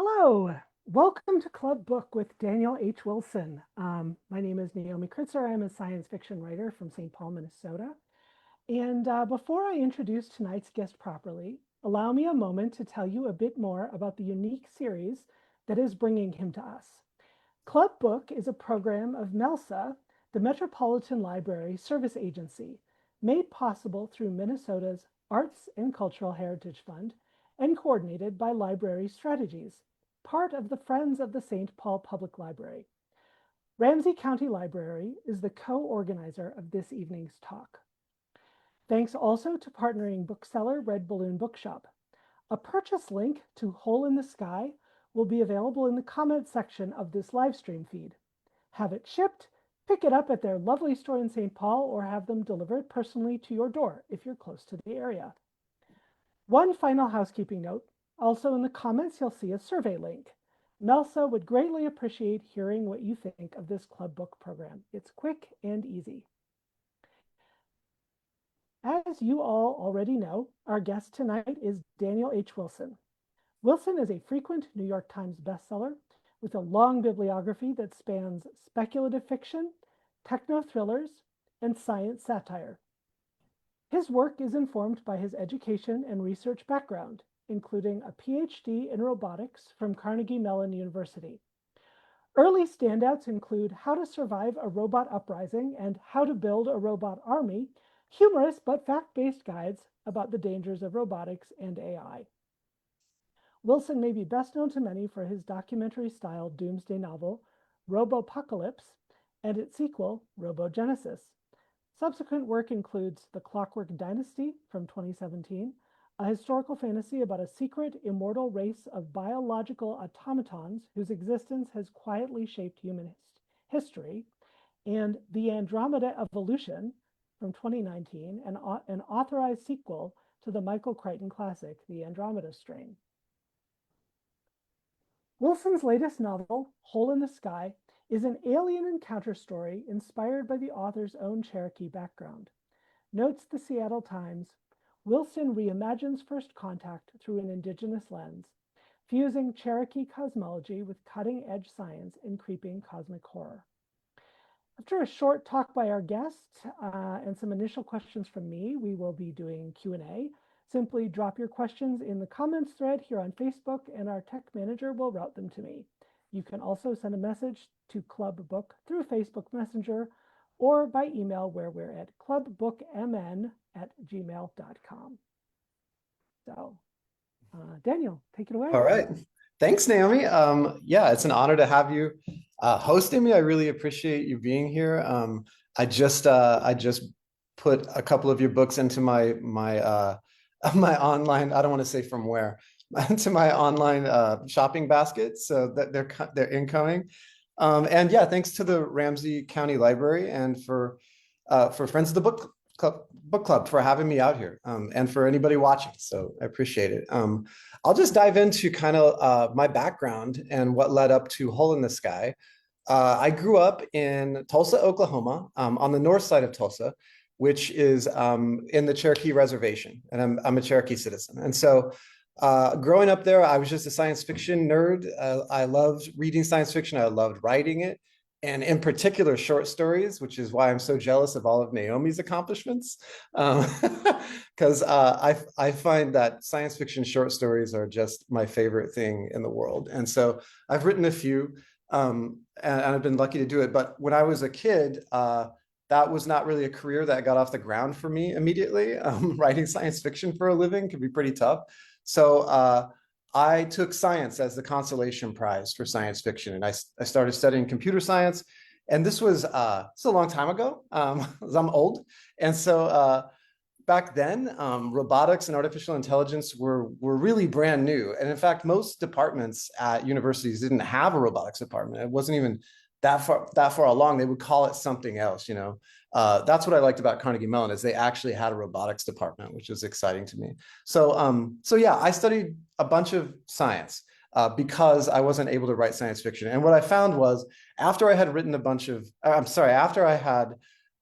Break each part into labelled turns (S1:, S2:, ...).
S1: Hello, welcome to Club Book with Daniel H. Wilson. My name is Naomi Kritzer. I'm a science fiction writer from St. Paul, Minnesota. And before I introduce tonight's guest properly, allow me a moment to tell you a bit more about the unique series that is bringing him to us. Club Book is a program of MELSA, the Metropolitan Library Service Agency, made possible through Minnesota's Arts and Cultural Heritage Fund and coordinated by Library Strategies, part of the Friends of the St. Paul Public Library. Ramsey County Library is the co-organizer of this evening's talk. Thanks also to partnering bookseller Red Balloon Bookshop. A purchase link to Hole in the Sky will be available in the comments section of this live stream feed. Have it shipped, pick it up at their lovely store in St. Paul, or have them delivered personally to your door if you're close to the area. One final housekeeping note. Also in the comments, you'll see a survey link. MELSA would greatly appreciate hearing what you think of this Club Book program. It's quick and easy. As you all already know, our guest tonight is Daniel H. Wilson. Wilson is a frequent New York Times bestseller with a long bibliography that spans speculative fiction, techno-thrillers, and science satire. His work is informed by his education and research background, including a Ph.D. in robotics from Carnegie Mellon University. Early standouts include How to Survive a Robot Uprising and How to Build a Robot Army, humorous but fact-based guides about the dangers of robotics and AI. Wilson may be best known to many for his documentary-style doomsday novel, Robopocalypse, and its sequel, Robogenesis. Subsequent work includes The Clockwork Dynasty from 2017, a historical fantasy about a secret, immortal race of biological automatons whose existence has quietly shaped human history, and The Andromeda Evolution from 2019, an authorized sequel to the Michael Crichton classic, The Andromeda Strain. Wilson's latest novel, Hole in the Sky, is an alien encounter story inspired by the author's own Cherokee background. Notes the Seattle Times, Wilson reimagines first contact through an indigenous lens, fusing Cherokee cosmology with cutting-edge science and creeping cosmic horror. After a short talk by our guest and some initial questions from me, we will be doing Q&A. Simply drop your questions in the comments thread here on Facebook, and our tech manager will route them to me. You can also send a message to Club Book through Facebook Messenger or by email, where we're at clubbookmn@gmail.com. So, Daniel, take it away.
S2: All right. Thanks, Naomi. Yeah, it's an honor to have you hosting me. I really appreciate you being here. I just put a couple of your books into my online, I don't want to say from where, into my online shopping basket, so that they're incoming. And yeah, thanks to the Ramsey County Library and for Friends of the Book Club for having me out here, and for anybody watching. So I appreciate it. I'll just dive into kind of my background and what led up to Hole in the Sky. I grew up in Tulsa, Oklahoma, on the north side of Tulsa, which is in the Cherokee Reservation, and I'm a Cherokee citizen. And so growing up there, I was just a science fiction nerd. I loved reading science fiction. I loved writing it, and in particular, short stories, which is why I'm so jealous of all of Naomi's accomplishments. Because I find that science fiction short stories are just my favorite thing in the world. And so I've written a few, and I've been lucky to do it. But when I was a kid, that was not really a career that got off the ground for me immediately. Writing science fiction for a living can be pretty tough. So I took science as the consolation prize for science fiction, and I started studying computer science. And this was a long time ago, 'cause I'm old. And so back then, robotics and artificial intelligence were really brand new. And in fact, most departments at universities didn't have a robotics department. It wasn't even that far along. They would call it something else, you know. That's what I liked about Carnegie Mellon, is they actually had a robotics department, which was exciting to me. So yeah, I studied a bunch of science because I wasn't able to write science fiction. And what I found was, after I had written a bunch of, after I had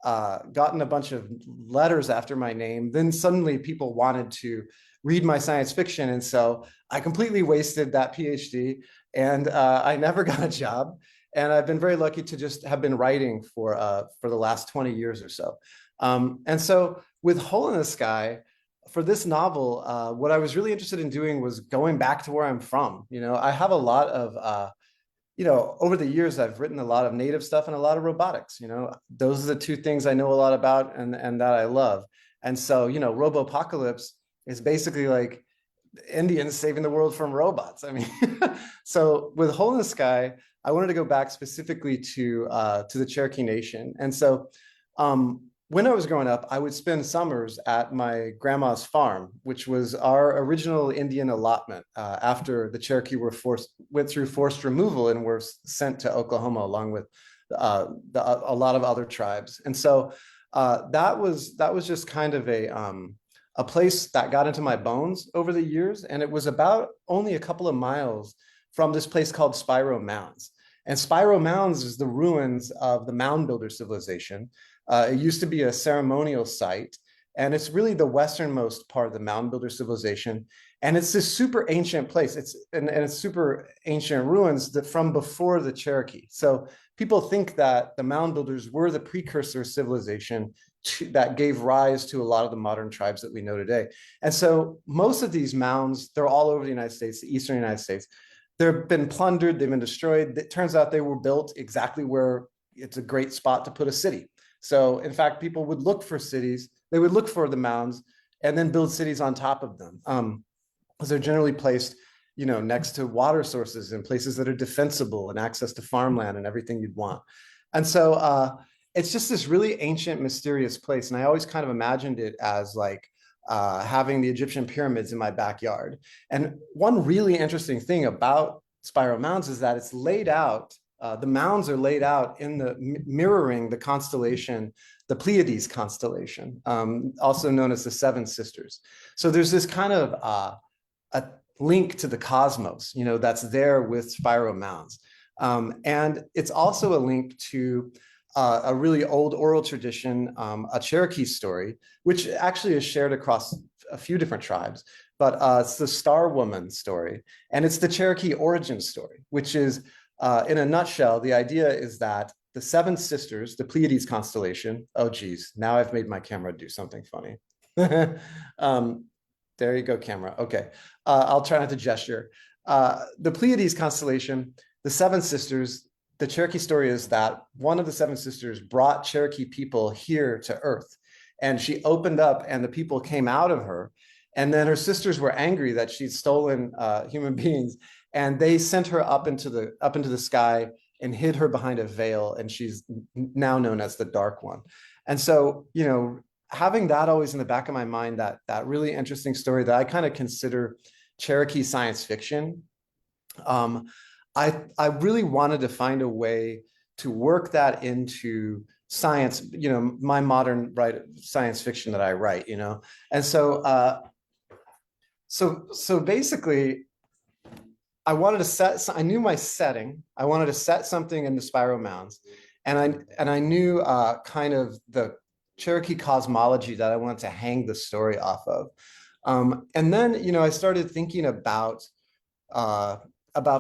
S2: gotten a bunch of letters after my name, then suddenly people wanted to read my science fiction. And so I completely wasted that PhD, and I never got a job. And I've been very lucky to just have been writing for the last 20 years or so. And so with Hole in the Sky, for this novel, what I was really interested in doing was going back to where I'm from. I have a lot of, over the years, I've written a lot of native stuff and a lot of robotics. Those are the two things I know a lot about and that I love. And so, Robopocalypse is basically like Indians saving the world from robots. I mean, so with Hole in the Sky, I wanted to go back specifically to the Cherokee Nation. And so when I was growing up, I would spend summers at my grandma's farm, which was our original Indian allotment after the Cherokee went through forced removal and were sent to Oklahoma along with a lot of other tribes. And so that was just kind of a place that got into my bones over the years. And it was about only a couple of miles from this place called Spiro Mounds. And Spiro Mounds is the ruins of the mound builder civilization. It used to be a ceremonial site, and it's really the westernmost part of the mound builder civilization. And it's this super ancient place. It's super ancient ruins that from before the Cherokee. So people think that the mound builders were the precursor civilization that gave rise to a lot of the modern tribes that we know today. And so most of these mounds, they're all over the United States, the eastern United States. They've been plundered, they've been destroyed. It turns out they were built exactly where it's a great spot to put a city. So in fact, people would look for cities, they would look for the mounds and then build cities on top of them. Because they're generally placed, next to water sources and places that are defensible and access to farmland and everything you'd want. And so it's just this really ancient, mysterious place. And I always kind of imagined it as like having the Egyptian pyramids in my backyard. And one really interesting thing about Spiro Mounds is that it's laid out, the mounds are laid out in mirroring the constellation, the Pleiades constellation, also known as the Seven Sisters. So there's this kind of a link to the cosmos, that's there with Spiro Mounds. And it's also a link to a really old oral tradition, a Cherokee story, which actually is shared across a few different tribes, but it's the Star Woman story. And it's the Cherokee origin story, which is, in a nutshell, the idea is that the Seven Sisters, the Pleiades constellation, oh geez, now I've made my camera do something funny. There you go, camera. Okay, I'll try not to gesture. The Pleiades constellation, the Seven Sisters, the Cherokee story is that one of the Seven Sisters brought Cherokee people here to Earth, and she opened up and the people came out of her. And then her sisters were angry that she'd stolen human beings, and they sent her up into the sky and hid her behind a veil, and she's now known as the Dark One. And so, having that always in the back of my mind, that really interesting story that I kind of consider Cherokee science fiction, I really wanted to find a way to work that into science, my modern science fiction that I write, and so so basically, I wanted to set. I knew my setting. I wanted to set something in the Spiro Mounds, and I knew kind of the Cherokee cosmology that I wanted to hang the story off of. And then I started thinking about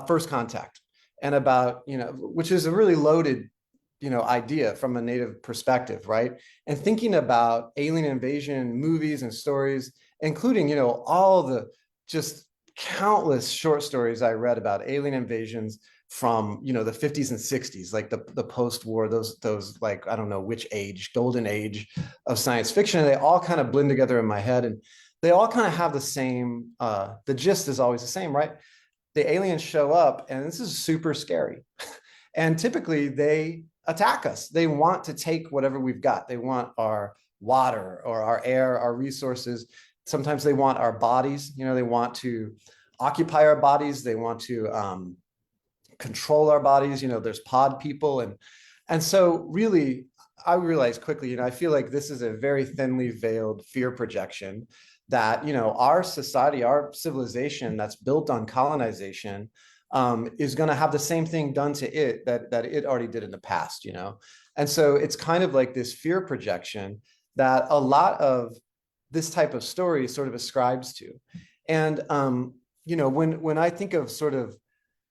S2: first contact and about which is a really loaded idea from a native perspective, right? And thinking about alien invasion movies and stories, including all the just countless short stories I read about alien invasions from the 50s and 60s, like the post-war, those like, I don't know which age, golden age of science fiction. And they all kind of blend together in my head, and they all kind of have the same, the gist is always the same, right? The aliens show up, and this is super scary. And typically they attack us. They want to take whatever we've got. They want our water or our air, our resources. Sometimes they want our bodies. They want to occupy our bodies. They want to control our bodies. There's pod people. And so really, I realized quickly, I feel like this is a very thinly veiled fear projection that, our society, our civilization that's built on colonization is going to have the same thing done to it that it already did in the past, And so it's kind of like this fear projection that a lot of this type of story sort of ascribes to. And when I think of sort of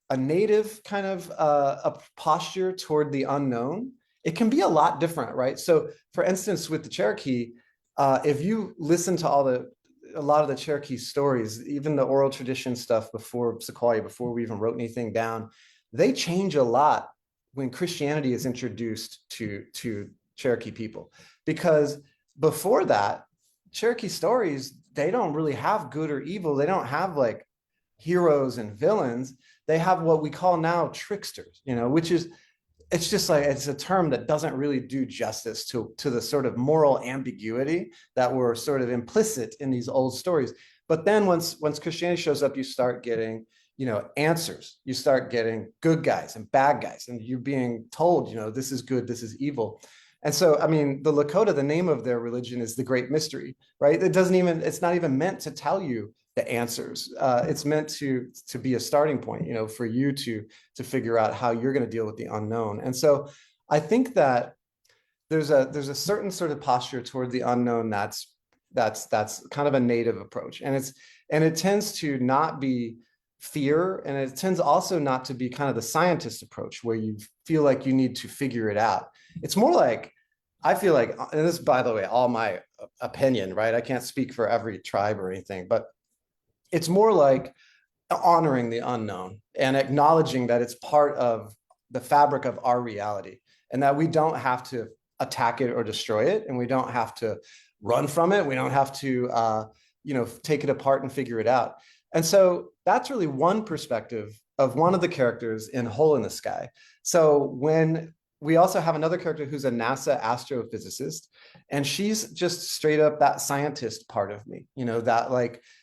S2: a native kind of a posture toward the unknown, it can be a lot different, right? So for instance, with the Cherokee, if you listen to a lot of the Cherokee stories, even the oral tradition stuff before Sequoia, before we even wrote anything down, they change a lot when Christianity is introduced to Cherokee people. Because before that, Cherokee stories, they don't really have good or evil. They don't have like heroes and villains. They have what we call now tricksters, which is, it's just like, it's a term that doesn't really do justice to the sort of moral ambiguity that were sort of implicit in these old stories. But then once Christianity shows up, you start getting, answers. You start getting good guys and bad guys, and you're being told, this is good, this is evil. And so, I mean, the Lakota, the name of their religion is the Great Mystery, right? It's not even meant to tell you the answers. It's meant to be a starting point, for you to figure out how you're going to deal with the unknown. And so I think that there's a certain sort of posture toward the unknown that's kind of a native approach. And it tends to not be fear, and it tends also not to be kind of the scientist approach where you feel like you need to figure it out. It's more like, I feel like, and this is, by the way, all my opinion, right? I can't speak for every tribe or anything, but it's more like honoring the unknown and acknowledging that it's part of the fabric of our reality, and that we don't have to attack it or destroy it, and we don't have to run from it. We don't have to, take it apart and figure it out. And so that's really one perspective of one of the characters in Hole in the Sky. So when we also have another character who's a NASA astrophysicist, and she's just straight up that scientist part of me,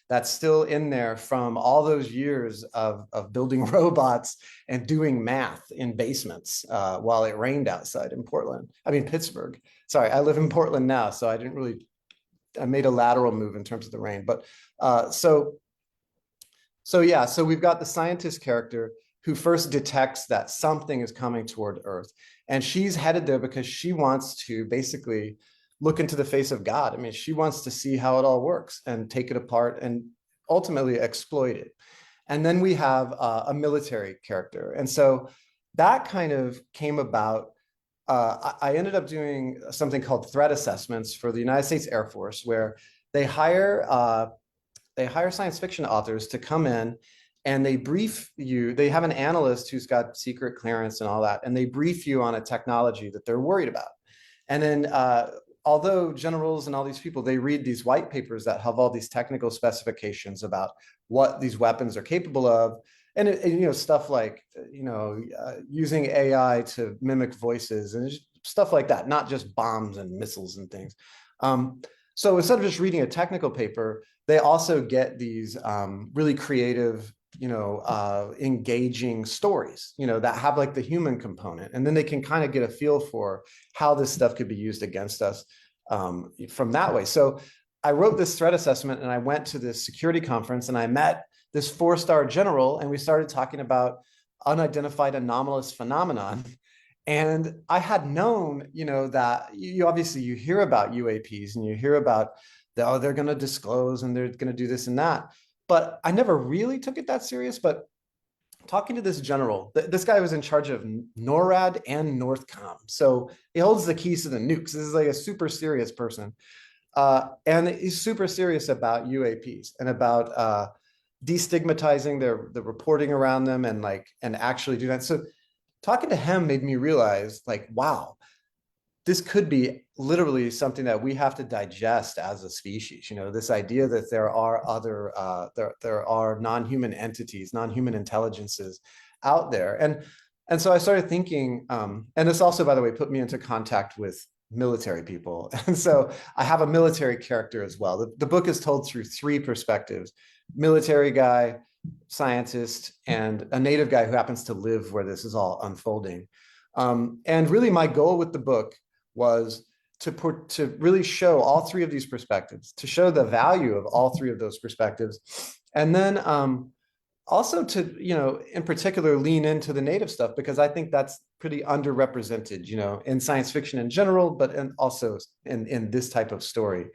S2: that's still in there from all those years of building robots and doing math in basements while it rained outside in Pittsburgh. Sorry, I live in Portland now, so I made a lateral move in terms of the rain. But so we've got the scientist character who first detects that something is coming toward Earth. And she's headed there because she wants to basically look into the face of God. I mean, she wants to see how it all works and take it apart and ultimately exploit it. And then we have a military character. And so that kind of came about. I ended up doing something called threat assessments for the United States Air Force, where they hire science fiction authors to come in, and they brief you. They have an analyst who's got secret clearance and all that, and they brief you on a technology that they're worried about. And then although generals and all these people, they read these white papers that have all these technical specifications about what these weapons are capable of, and stuff like using AI to mimic voices and stuff like that, not just bombs and missiles and things. So instead of just reading a technical paper, they also get these really creative, engaging stories, that have like the human component. And then they can kind of get a feel for how this stuff could be used against us from that way. So I wrote this threat assessment, and I went to this security conference, and I met this 4-star general, and we started talking about unidentified anomalous phenomenon. And I had known, that you hear about UAPs, and you hear about they're going to disclose and they're going to do this and that. But I never really took it that serious. But talking to this general, this guy was in charge of NORAD and NORTHCOM. So he holds the keys to the nukes. This is like a super serious person. And he's super serious about UAPs and about destigmatizing the reporting around them and actually do that. So talking to him made me realize, wow, this could be literally something that we have to digest as a species. This idea that there are other there are non-human entities, non-human intelligences out there. And so I started thinking, and this also, by the way, put me into contact with military people. And so I have a military character as well. The book is told through 3 perspectives: military guy, scientist, and a native guy who happens to live where this is all unfolding. And really my goal with the book was to really show all 3 of these perspectives, to show the value of all 3 of those perspectives. And then also to, in particular, lean into the native stuff, because I think that's pretty underrepresented, in science fiction in general, but also in this type of story.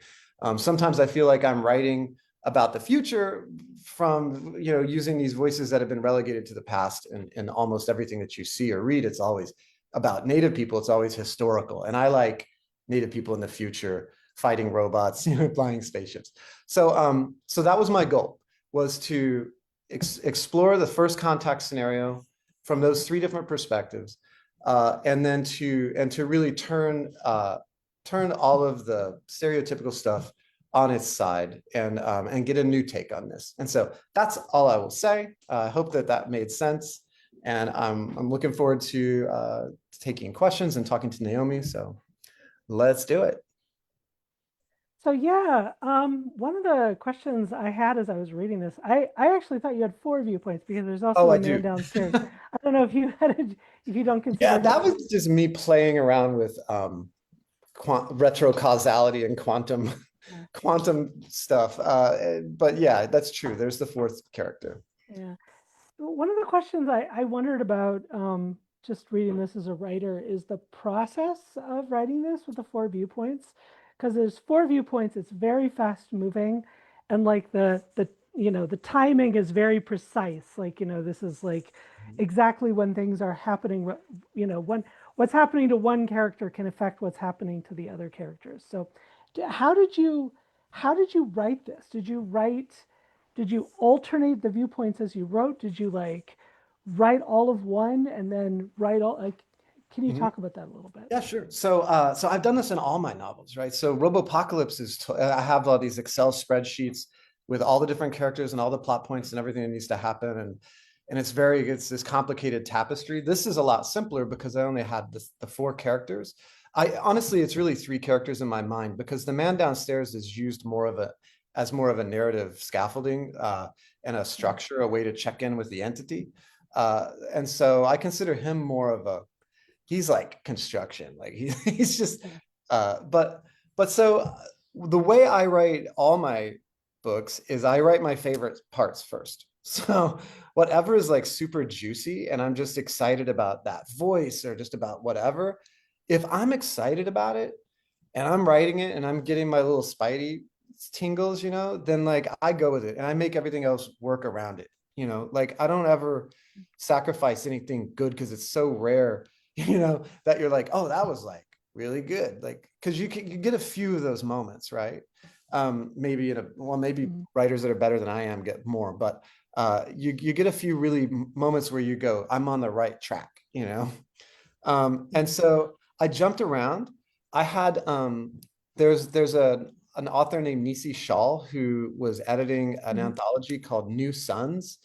S2: Sometimes I feel like I'm writing about the future from, using these voices that have been relegated to the past, and almost everything that you see or read, it's always about native people. It's always historical. And I like native people in the future fighting robots, flying spaceships. So that was my goal, was to explore the first contact scenario from those three different perspectives, and then to really turn all of the stereotypical stuff on its side, and get a new take on this. And so that's all I will say. I hope that made sense, and I'm looking forward to taking questions and talking to Naomi. So let's do it.
S1: So yeah, one of the questions I had as I was reading this, I actually thought you had four viewpoints because there's
S2: Oh,
S1: also
S2: I
S1: a man
S2: do.
S1: downstairs. I don't know if you if you don't
S2: Yeah,
S1: consider him.
S2: that was just me playing around with retro causality and quantum
S1: Yeah,
S2: quantum stuff. But yeah, that's true. There's the fourth character.
S1: yeah. One of the questions I wondered about, just reading this as a writer, is the process of writing this with the four viewpoints. Because there's four viewpoints, it's very fast moving, and like the timing is very precise. Like, this is like exactly when things are happening. When what's happening to one character can affect what's happening to the other characters. So, how did you write this? Did you alternate the viewpoints as you wrote? Did you like write all of one and then write all like, can you
S2: Mhm.
S1: talk about that a little bit?
S2: Yeah, sure. So I've done this in all my novels, right? So Robopocalypse I have all these Excel spreadsheets with all the different characters and all the plot points and everything that needs to happen, and it's this complicated tapestry. This is a lot simpler because I only had the four characters. I honestly, it's really three characters in my mind, because the man downstairs is used as more of a narrative scaffolding, and a structure, a way to check in with the entity. And so I consider him more of he's like construction, like he's just but so the way I write all my books is I write my favorite parts first. So whatever is like super juicy and I'm just excited about that voice or just about whatever, if I'm excited about it and I'm writing it and I'm getting my little spidey tingles, then like I go with it and I make everything else work around it. Like I don't ever sacrifice anything good because it's so rare, that you're like, oh, that was like really good. Like, because you get a few of those moments, right? Maybe maybe
S1: Mhm.
S2: writers that are better than I am get more, but you get a few really moments where you go, I'm on the right track. And so I jumped around. I had there's an author named Nisi Shawl who was editing an
S1: Mhm.
S2: anthology called New Suns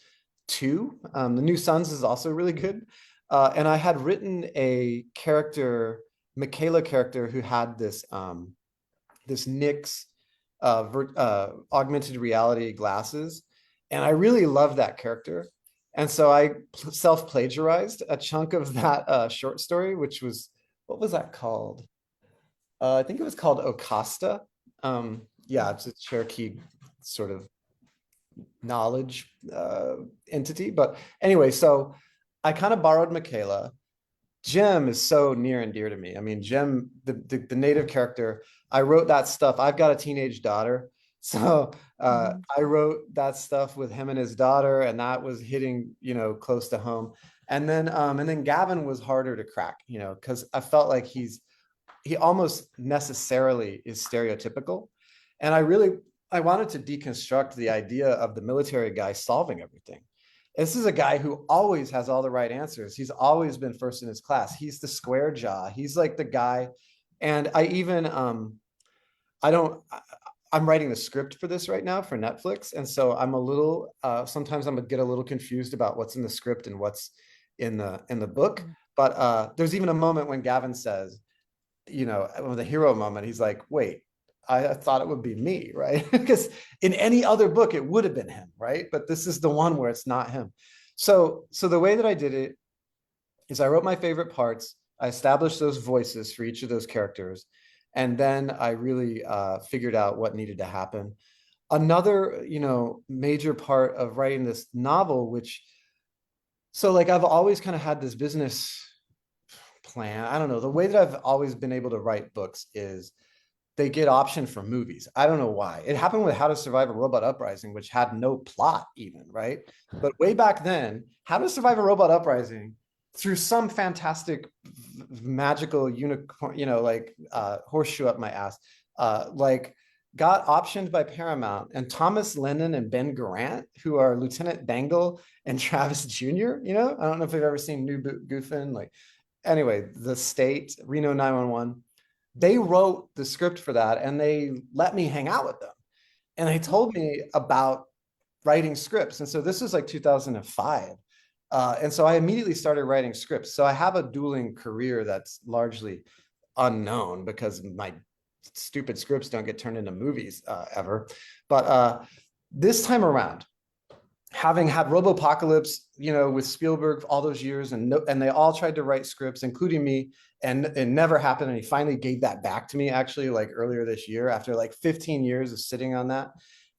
S2: 2. The New Suns is also really good. And I had written a character, Michaela character, who had this Nix augmented reality glasses. And I really loved that character. And so I self-plagiarized a chunk of that short story, which was, what was that called? I think it was called Okasta. Yeah, it's a Cherokee sort of knowledge entity. But anyway, so I kind of borrowed Michaela. Jim is so near and dear to me. I mean, Jim, the native character, I wrote that stuff. I've got a teenage daughter. So
S1: Mhm.
S2: I wrote that stuff with him and his daughter, and that was hitting, close to home. And then Gavin was harder to crack, because I felt like he almost necessarily is stereotypical. And I wanted to deconstruct the idea of the military guy solving everything. This is a guy who always has all the right answers. He's always been first in his class. He's the square jaw. He's like the guy. And I even I don't I'm writing the script for this right now for Netflix. And so I'm a little sometimes I'm gonna get a little confused about what's in the script and what's in the book.
S1: Mhm.
S2: But there's even a moment when Gavin says, the hero moment, he's like, wait, I thought it would be me, right? Because in any other book, it would have been him, right? But this is the one where it's not him. So the way that I did it is I wrote my favorite parts. I established those voices for each of those characters. And then I really figured out what needed to happen. Another, major part of writing this novel, so like I've always kind of had this business plan. I don't know. The way that I've always been able to write books is they get optioned for movies. I don't know why. It happened with How to Survive a Robot Uprising, which had no plot even, right? But way back then, How to Survive a Robot Uprising, through some fantastic magical unicorn, like horseshoe up my ass, like got optioned by Paramount, and Thomas Lennon and Ben Garant, who are Lieutenant Dangle and Travis Jr., I don't know if you've ever seen New Goofin, like, anyway, The State, Reno 911, they wrote the script for that, and they let me hang out with them. And they told me about writing scripts. And so this was like 2005. And so I immediately started writing scripts. So I have a dueling career that's largely unknown because my stupid scripts don't get turned into movies ever. But this time around, having had Robopocalypse, with Spielberg all those years, and they all tried to write scripts, including me, and it never happened. And he finally gave that back to me, actually, like earlier this year, after like 15 years of sitting on that.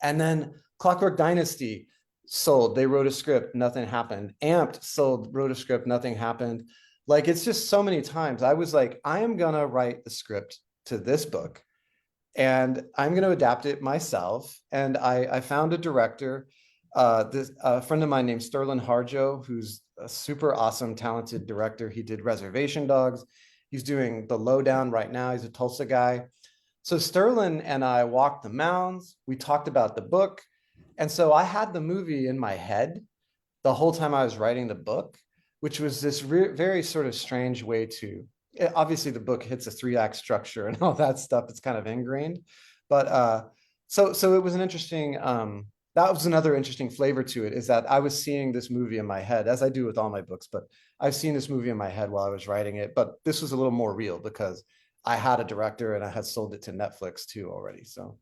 S2: And then Clockwork Dynasty sold. They wrote a script, nothing happened. Amped sold, wrote a script, nothing happened. Like, it's just so many times I was like, I am gonna write the script to this book, and I'm going to adapt it myself. And I found a director, a friend of mine named Sterling Harjo, who's a super awesome, talented director. He did Reservation Dogs. He's doing The Lowdown right now. He's a Tulsa guy. So Sterling and I walked the mounds. We talked about the book. And so I had the movie in my head the whole time I was writing the book, which was this very sort of strange way to, obviously the book hits a 3-act structure and all that stuff. It's kind of ingrained, but so it was an interesting, that was another interesting flavor to it, is that I was seeing this movie in my head, as I do with all my books, but I've seen this movie in my head while I was writing it. But this was a little more real because I had a director and I had sold it to Netflix too already. So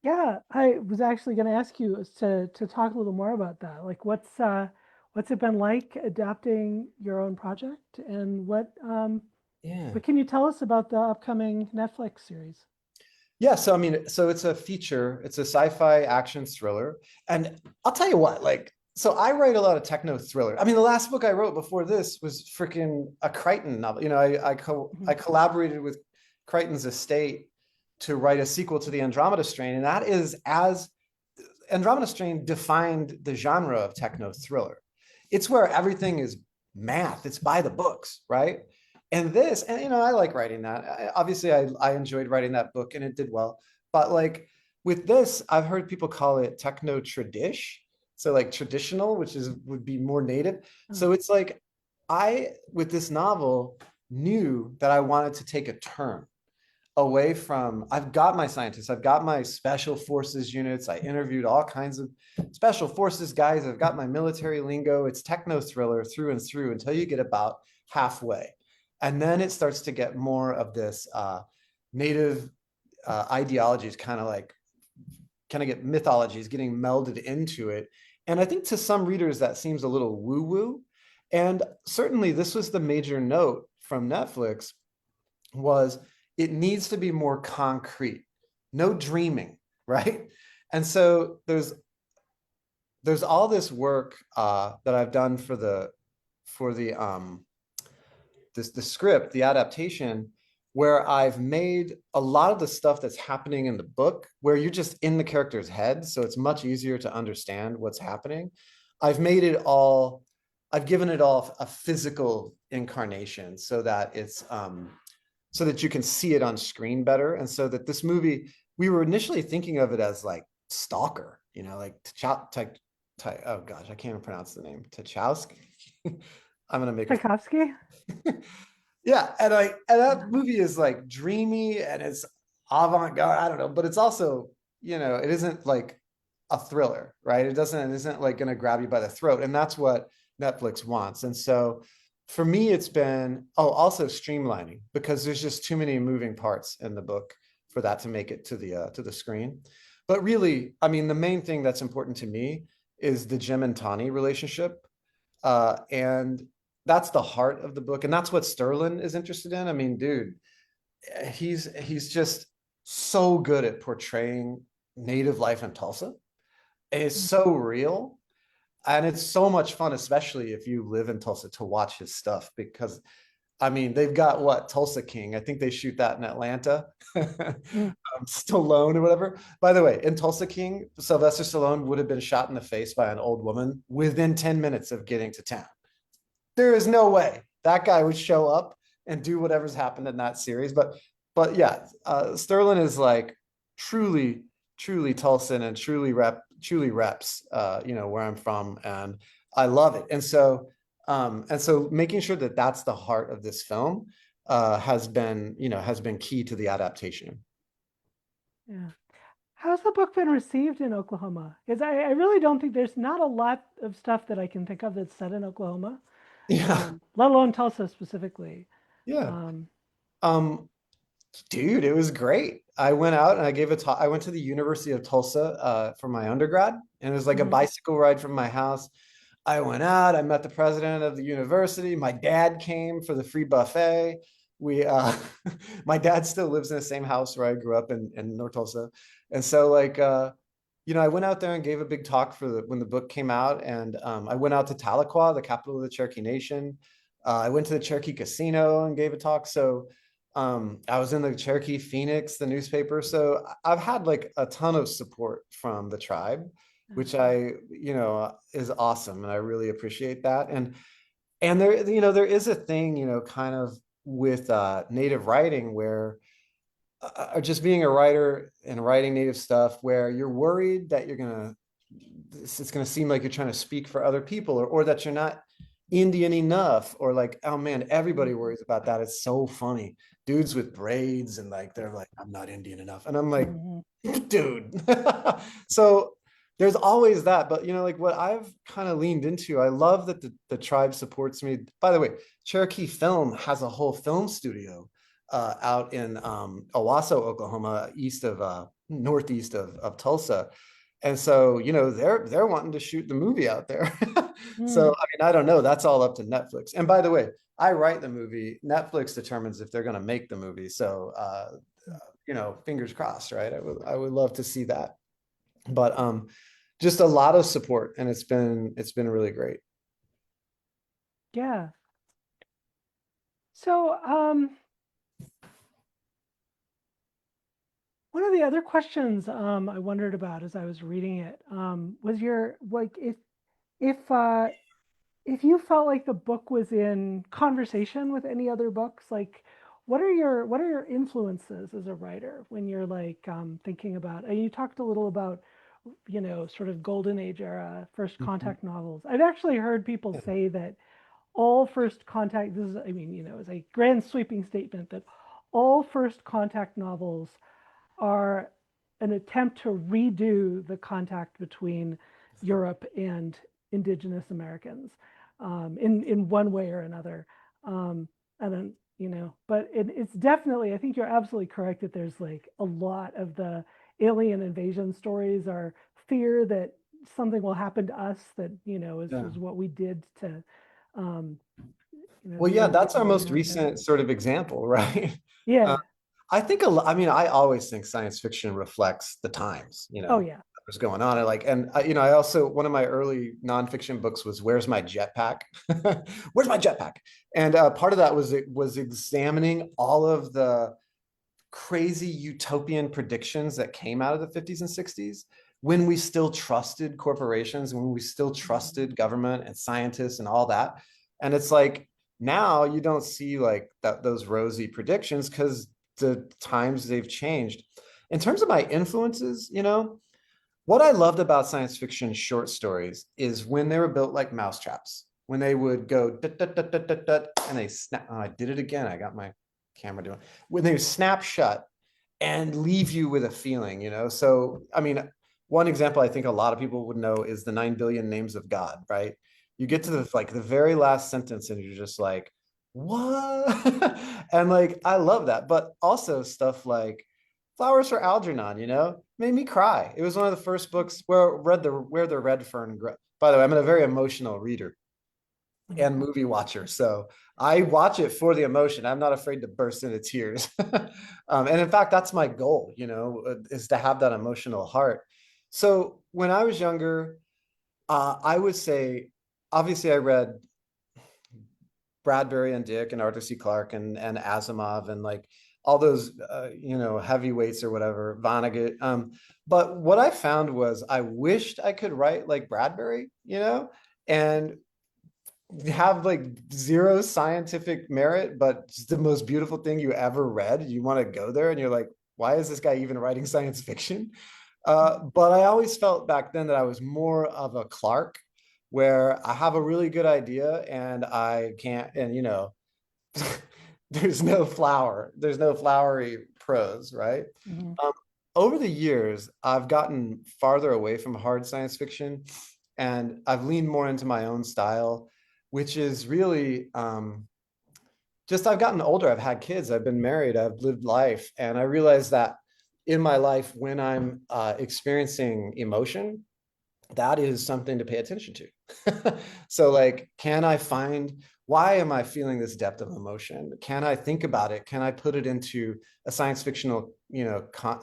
S1: Yeah, I was actually going to ask you to talk a little more about that. Like, what's it been like adapting your own project, and
S2: yeah.
S1: what can you tell us about the upcoming Netflix series?
S2: Yeah, so I mean, so it's a feature, it's a sci-fi action thriller. And I'll tell you what, like, so I write a lot of techno-thriller. I mean, the last book I wrote before this was freaking a Crichton novel. I collaborated with Crichton's estate to write a sequel to the Andromeda Strain, and that is, as Andromeda Strain defined the genre of techno-thriller. It's where everything is math, it's by the books, right? And this, and I like writing that. Obviously, I enjoyed writing that book, and it did well. But like with this, I've heard people call it techno-tradish, so like traditional, which would be more native. So it's like, with this novel, knew that I wanted to take a turn away from, I've got my scientists, I've got my special forces units, I interviewed all kinds of special forces guys, I've got my military lingo. It's techno-thriller through and through until you get about halfway. And then it starts to get more of this native ideologies, kind of get mythologies getting melded into it. And I think to some readers that seems a little woo-woo. And certainly this was the major note from Netflix, was it needs to be more concrete, no dreaming, right? And so there's all this work that I've done for the script, the adaptation, where I've made a lot of the stuff that's happening in the book, where you're just in the character's head, so it's much easier to understand what's happening. I've given it all a physical incarnation, so that it's so that you can see it on screen better. And so that this movie, we were initially thinking of it as like Stalker, like oh gosh, I can't even pronounce the name. Tchaikovsky. I'm gonna make
S1: Tchaikovsky?
S2: Yeah, and that movie is like dreamy and it's avant-garde. I don't know, but it's also, it isn't like a thriller, right? It isn't like gonna grab you by the throat. And that's what Netflix wants. And so for me, it's been, also streamlining, because there's just too many moving parts in the book for that to make it to the screen. But really, I mean, the main thing that's important to me is the Jim and Tawny relationship. And that's the heart of the book. And that's what Sterling is interested in. I mean, dude, he's just so good at portraying native life in Tulsa. It's so real. And it's so much fun, especially if you live in Tulsa, to watch his stuff, because I mean, they've got what, Tulsa King. I think they shoot that in Atlanta.
S1: Mm.
S2: Stallone or whatever. By the way, in Tulsa King, Sylvester Stallone would have been shot in the face by an old woman within 10 minutes of getting to town. There is no way that guy would show up and do whatever's happened in that series. But yeah, Sterling is like truly, truly Tulsan and truly reps, where I'm from, and I love it. And so making sure that that's the heart of this film has been key to the adaptation.
S1: Yeah. How's the book been received in Oklahoma? Because I really don't think there's not a lot of stuff that I can think of that's set in Oklahoma,
S2: Yeah,
S1: let alone Tulsa specifically.
S2: yeah.
S1: Um,
S2: Um, Dude, it was great. I went out and I gave a talk. I went to the University of Tulsa for my undergrad, and it was like a
S1: mhm.
S2: bicycle ride from my house. I went out, I met the president of the university. My dad came for the free buffet. We my dad still lives in the same house where I grew up in North Tulsa. And so I went out there and gave a big talk when the book came out. And I went out to Tahlequah, the capital of the Cherokee Nation. I went to the Cherokee Casino and gave a talk. So I was in the Cherokee Phoenix, the newspaper. So I've had like a ton of support from the tribe, which is awesome. And I really appreciate that. And there is a thing, kind of with native writing where just being a writer and writing native stuff where you're worried that it's going to seem like you're trying to speak for other people, or that you're not Indian enough, or like, oh man, everybody worries about that. It's so funny. Dudes with braids and like, they're like, I'm not Indian enough. And I'm like,
S1: Mhm.
S2: dude. So there's always that. But like what I've kind of leaned into, I love that the tribe supports me. By the way, Cherokee Film has a whole film studio out in Owasso, Oklahoma, northeast of Tulsa. And so, they're wanting to shoot the movie out there. So,
S1: Mm.
S2: I mean, I don't know. That's all up to Netflix. And by the way, I write the movie. Netflix determines if they're going to make the movie. So, fingers crossed, right? I would love to see that. But just a lot of support, and it's been really great.
S1: Yeah. So, one of the other questions I wondered about as I was reading it was your like if uh, if you felt like the book was in conversation with any other books, like what are your influences as a writer when you're like thinking about? And you talked a little about sort of golden age era first
S2: Mhm.
S1: contact novels. I've actually heard people
S2: Yeah.
S1: say that all first contact. This is, I mean, is a grand sweeping statement that all first contact novels are an attempt to redo the contact between Europe and indigenous Americans in one way or another. And then, but it's definitely, I think you're absolutely correct that there's like a lot of the alien invasion stories are fear that something will happen to us that,
S2: Yeah.
S1: is what we did to, um,
S2: Well,
S1: the
S2: yeah,
S1: other
S2: that's
S1: people
S2: our
S1: living
S2: most
S1: out there.
S2: recent sort of example, right? Uh,
S1: Yeah.
S2: I think I mean, I always think science fiction reflects the times,
S1: Oh, yeah.
S2: what's going on. I also, one of my early nonfiction books was "Where's My Jetpack?" Where's my jetpack? And part of that was examining all of the crazy utopian predictions that came out of the 50s and 60s when we still trusted corporations, when we still trusted government and scientists and all that. And it's like now you don't see like those rosy predictions because the times they've changed. In terms of my influences, what I loved about science fiction short stories is when they were built like mousetraps, when they would go dut, dut, dut, dut, dut, dut, and they snap. Oh, I did it again. I got my camera doing when they snap shut and leave you with a feeling, So, I mean, one example I think a lot of people would know is the 9 billion names of God, right? You get to the very last sentence and you're just like, what? And like, I love that. But also stuff like Flowers for Algernon, made me cry. It was one of the first books where the red fern grows. By the way, I'm a very emotional reader and movie watcher. So I watch it for the emotion. I'm not afraid to burst into tears. And in fact, that's my goal, is to have that emotional heart. So when I was younger, I would say, obviously, I read Bradbury and Dick and Arthur C. Clarke and Asimov and like all those heavyweights or whatever, Vonnegut. But what I found was I wished I could write like Bradbury, and have like zero scientific merit, but just the most beautiful thing you ever read. You want to go there and you're like, why is this guy even writing science fiction? But I always felt back then that I was more of a Clarke, where I have a really good idea and I can't, and there's no flowery prose, right?
S1: Mhm.
S2: Over the years, I've gotten farther away from hard science fiction, and I've leaned more into my own style, which is really just I've gotten older. I've had kids. I've been married. I've lived life, and I realize that in my life, when I'm experiencing emotion, that is something to pay attention to. So like, can I find, why am I feeling this depth of emotion? Can I think about it? Can I put it into a science fictional,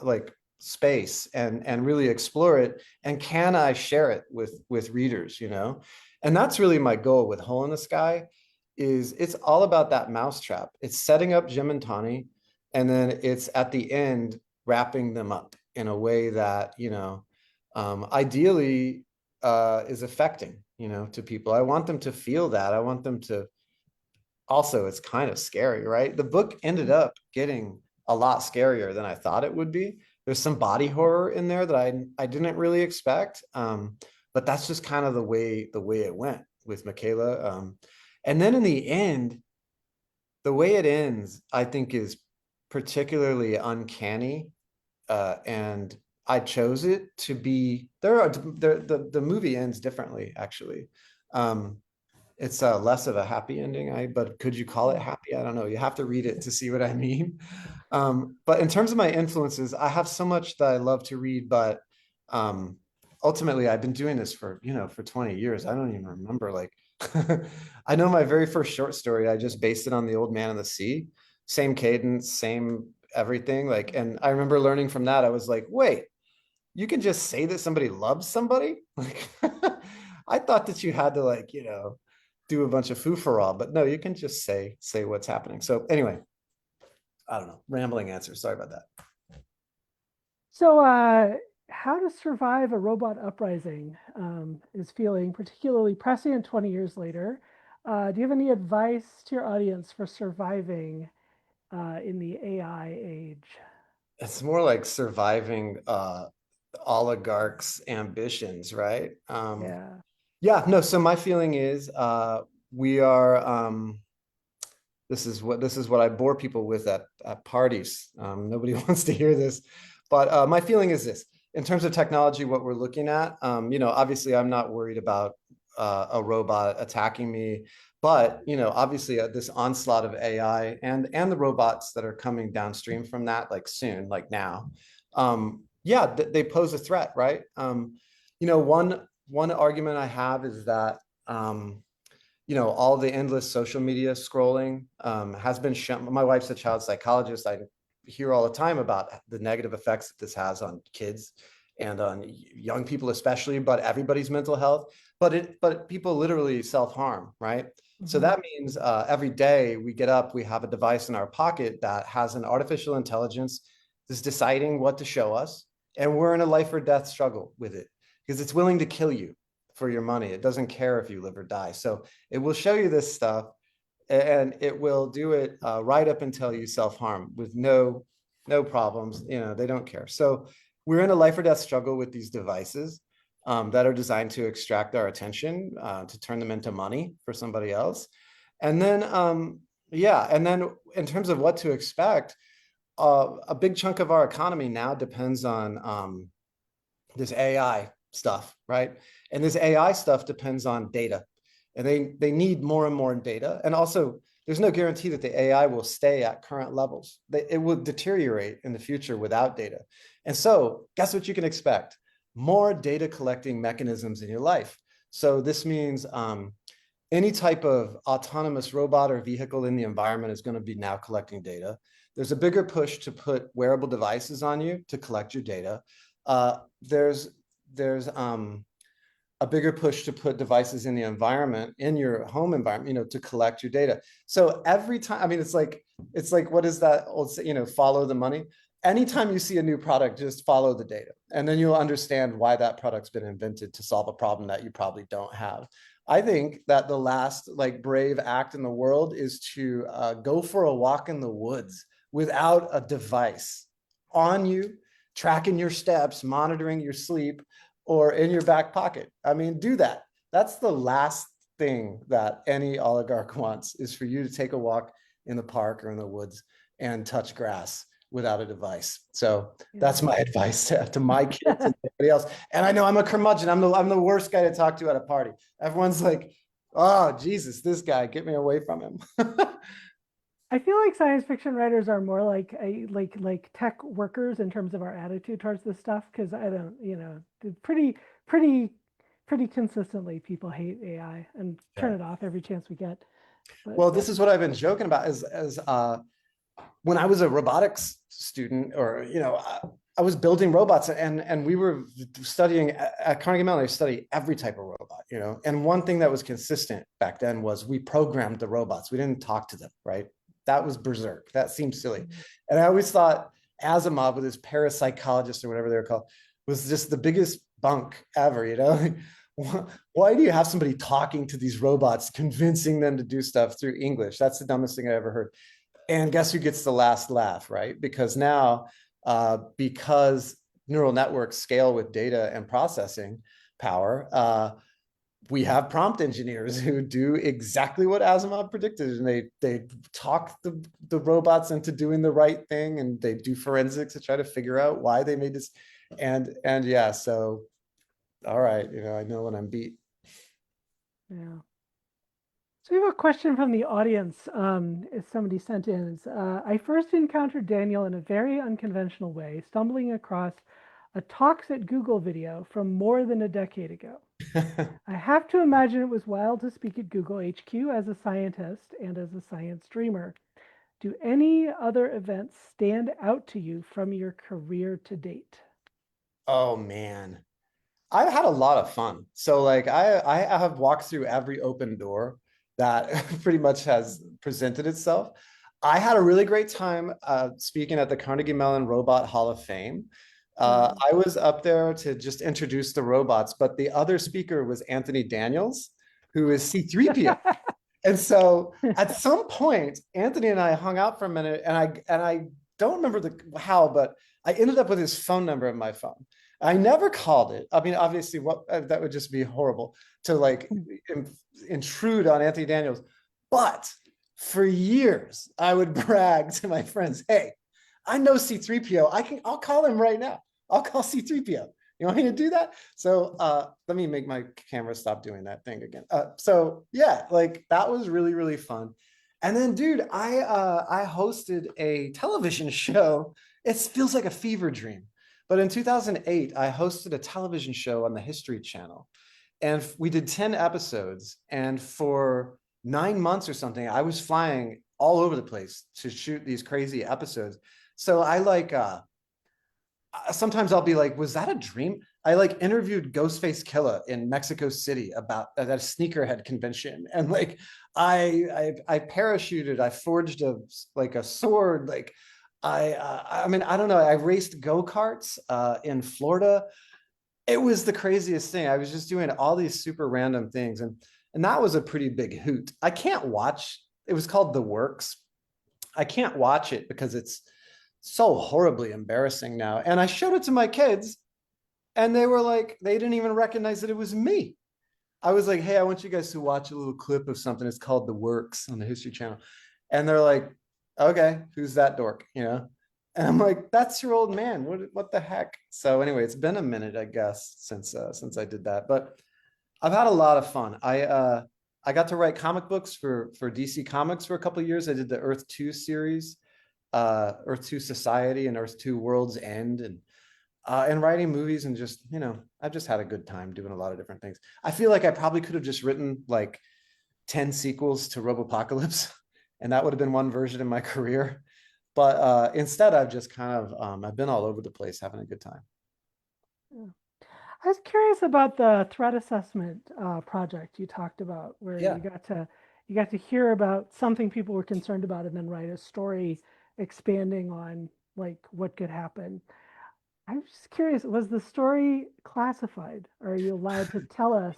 S2: like space and really explore it? And can I share it with readers, And that's really my goal with Hole in the Sky, is it's all about that mousetrap. It's setting up Jim and Tawny, and then it's at the end wrapping them up in a way that, ideally is affecting, to people. I want them to feel that. I want them to also, it's kind of scary, right? The book ended up getting a lot scarier than I thought it would be. There's some body horror in there that I didn't really expect. But that's just kind of the way it went with Michaela. And then in the end, the way it ends, I think, is particularly uncanny. And I chose it to be, the movie ends differently, actually. It's less of a happy ending, but could you call it happy? I don't know. You have to read it to see what I mean. But in terms of my influences, I have so much that I love to read, but ultimately I've been doing this for 20 years. I don't even remember, like, I know my very first short story, I just based it on The Old Man and the Sea. Same cadence, same everything. Like, and I remember learning from that. I was like, wait, you can just say that somebody loves somebody? Like, I thought that you had to, like, do a bunch of foo-for-all, but no, you can just say what's happening. So anyway, I don't know, rambling answer. Sorry about that.
S1: So, how to survive a robot uprising is feeling particularly prescient 20 years later. Do you have any advice to your audience for surviving in the AI age?
S2: It's more like surviving oligarchs' ambitions, right?
S1: Yeah.
S2: Yeah, no, so my feeling is we are this is what I bore people with at parties. Nobody wants to hear this, but my feeling is this: in terms of technology, what we're looking at, obviously, I'm not worried about a robot attacking me, but obviously, this onslaught of AI and the robots that are coming downstream from that, like soon, like now, yeah, they pose a threat, right? One argument I have is that all the endless social media scrolling has been shown. My wife's a child psychologist. I hear all the time about the negative effects that this has on kids and on young people especially, but everybody's mental health. But people literally self-harm, right? So
S1: Mhm.
S2: that means every day we get up, we have a device in our pocket that has an artificial intelligence that's deciding what to show us, and we're in a life or death struggle with it because it's willing to kill you for your money. It doesn't care if you live or die. So it will show you this stuff, and it will do it right up until you self-harm with no problems. They don't care. So we're in a life or death struggle with these devices that are designed to extract our attention, to turn them into money for somebody else. And then, yeah, and then in terms of what to expect, a big chunk of our economy now depends on this AI stuff, right? And this AI stuff depends on data, and they need more and more data. And also, there's no guarantee that the AI will stay at current levels. It will deteriorate in the future without data. And so, guess what you can expect? More data collecting mechanisms in your life. So this means any type of autonomous robot or vehicle in the environment is going to be now collecting data. There's a bigger push to put wearable devices on you to collect your data. There's a bigger push to put devices in the environment, in your home environment, to collect your data. So every time, I mean, it's like, what is that old, follow the money. Anytime you see a new product, just follow the data. And then you'll understand why that product's been invented to solve a problem that you probably don't have. I think that the last brave act in the world is to go for a walk in the woods without a device on you, tracking your steps, monitoring your sleep, or in your back pocket. I mean, do that. That's the last thing that any oligarch wants, is for you to take a walk in the park or in the woods and touch grass without a device. So that's my advice to my kids and everybody else. And I know I'm a curmudgeon. I'm the worst guy to talk to at a party. Everyone's like, oh, Jesus, this guy, get me away from him.
S1: I feel like science fiction writers are more like tech workers in terms of our attitude towards this stuff, because I don't, pretty consistently people hate AI and turn it off every chance we get. But,
S2: well, this is what I've been joking about is when I was a robotics student, or I was building robots, and we were studying at Carnegie Mellon. I study every type of robot, and one thing that was consistent back then was we programmed the robots. We didn't talk to them, right? That was berserk. That seems silly. And I always thought Asimov, with his parapsychologist or whatever they're called, was just the biggest bunk ever, Why do you have somebody talking to these robots, convincing them to do stuff through English? That's the dumbest thing I ever heard. And guess who gets the last laugh, right? Because now, because neural networks scale with data and processing power, we have prompt engineers who do exactly what Asimov predicted, and they talk the robots into doing the right thing, and they do forensics to try to figure out why they made this. And yeah, so all right, I know when I'm beat.
S1: Yeah. So we have a question from the audience. Somebody sent in. I first encountered Daniel in a very unconventional way, stumbling across a Talks at Google video from more than a decade ago. I have to imagine it was wild to speak at Google HQ as a scientist and as a science dreamer. Do any other events stand out to you from your career to date?
S2: Oh man, I've had a lot of fun. So I have walked through every open door that pretty much has presented itself. I had a really great time speaking at the Carnegie Mellon Robot Hall of Fame. I was up there to just introduce the robots, but the other speaker was Anthony Daniels, who is C-3PO. And so at some point, Anthony and I hung out for a minute, and I don't remember how, but I ended up with his phone number in my phone. I never called it. I mean, obviously, that would just be horrible to intrude on Anthony Daniels. But for years, I would brag to my friends, "Hey, I know C-3PO. I'll call him right now. I'll call C-3PO. You want me to do that?" So let me make my camera stop doing that thing again. So yeah, that was really, really fun. And then, dude, I hosted a television show. It feels like a fever dream. But in 2008, I hosted a television show on the History Channel. And we did 10 episodes. And for 9 months or something, I was flying all over the place to shoot these crazy episodes. So sometimes I'll be like, was that a dream? I interviewed Ghostface Killah in Mexico City about at a sneakerhead convention. And I parachuted, I forged a sword. I mean, I don't know. I raced go-karts in Florida. It was the craziest thing. I was just doing all these super random things. And that was a pretty big hoot. I can't watch, it was called The Works. I can't watch it because it's so horribly embarrassing now. And I showed it to my kids, and they were like, they didn't even recognize that it was me. I was like, "Hey, I want you guys to watch a little clip of something. It's called The Works on the History Channel." And they're like, "Okay, who's that dork?" And I'm like, "That's your old man. What the heck?" So anyway, it's been a minute, I guess, since I did that. But I've had a lot of fun. I got to write comic books for DC Comics for a couple of years. I did the Earth 2 series, Earth 2 Society and Earth 2 World's End, and writing movies, and just, I've just had a good time doing a lot of different things. I feel like I probably could have just written 10 sequels to Robopocalypse, and that would have been one version in my career. But instead, I've just kind of, I've been all over the place having a good time.
S1: I was curious about the threat assessment project you talked about, where
S2: Yeah.
S1: you got to hear about something people were concerned about, and then write a story expanding on like what could happen. I'm just curious, was the story classified? Are you allowed to tell us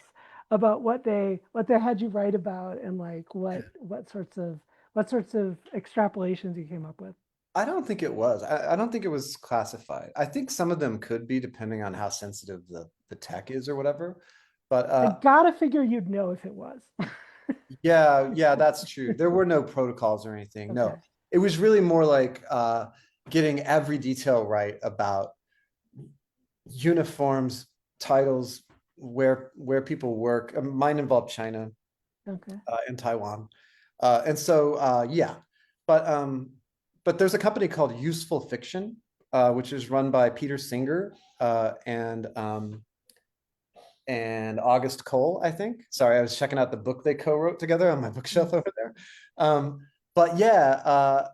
S1: about what they had you write about, and like what sorts of extrapolations you came up with?
S2: I don't think it was. I don't think it was classified. I think some of them could be depending on how sensitive the tech is or whatever. But
S1: I gotta figure you'd know if it was.
S2: yeah, that's true. There were no protocols or anything. No,
S1: Okay.
S2: it was really more like getting every detail right about uniforms, titles, where people work. Mine involved China
S1: Okay.
S2: and Taiwan, and so yeah, but um, but there's a company called Useful Fiction, which is run by Peter Singer and August Cole, I think. Sorry, I was checking out the book they co-wrote together on my bookshelf over there. But yeah,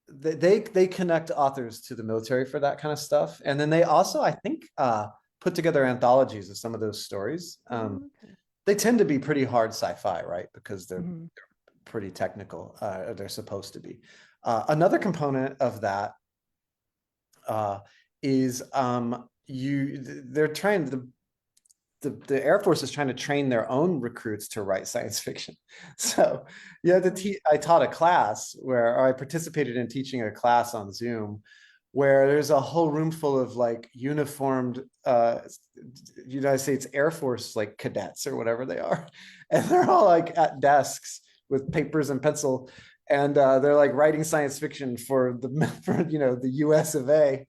S2: they connect authors to the military for that kind of stuff, and then they also, I think, put together anthologies of some of those stories.
S1: Okay.
S2: They tend to be pretty hard sci-fi, right? Because they're
S1: Hmm.
S2: pretty technical. They're supposed to be. Another component of that is they're trying the Air Force is trying to train their own recruits to write science fiction. So yeah, I taught a class where, or I participated in teaching a class on Zoom where there's a whole room full of like uniformed United States Air Force like cadets or whatever they are. And they're all like at desks with papers and pencil. And they're like writing science fiction for the US of A.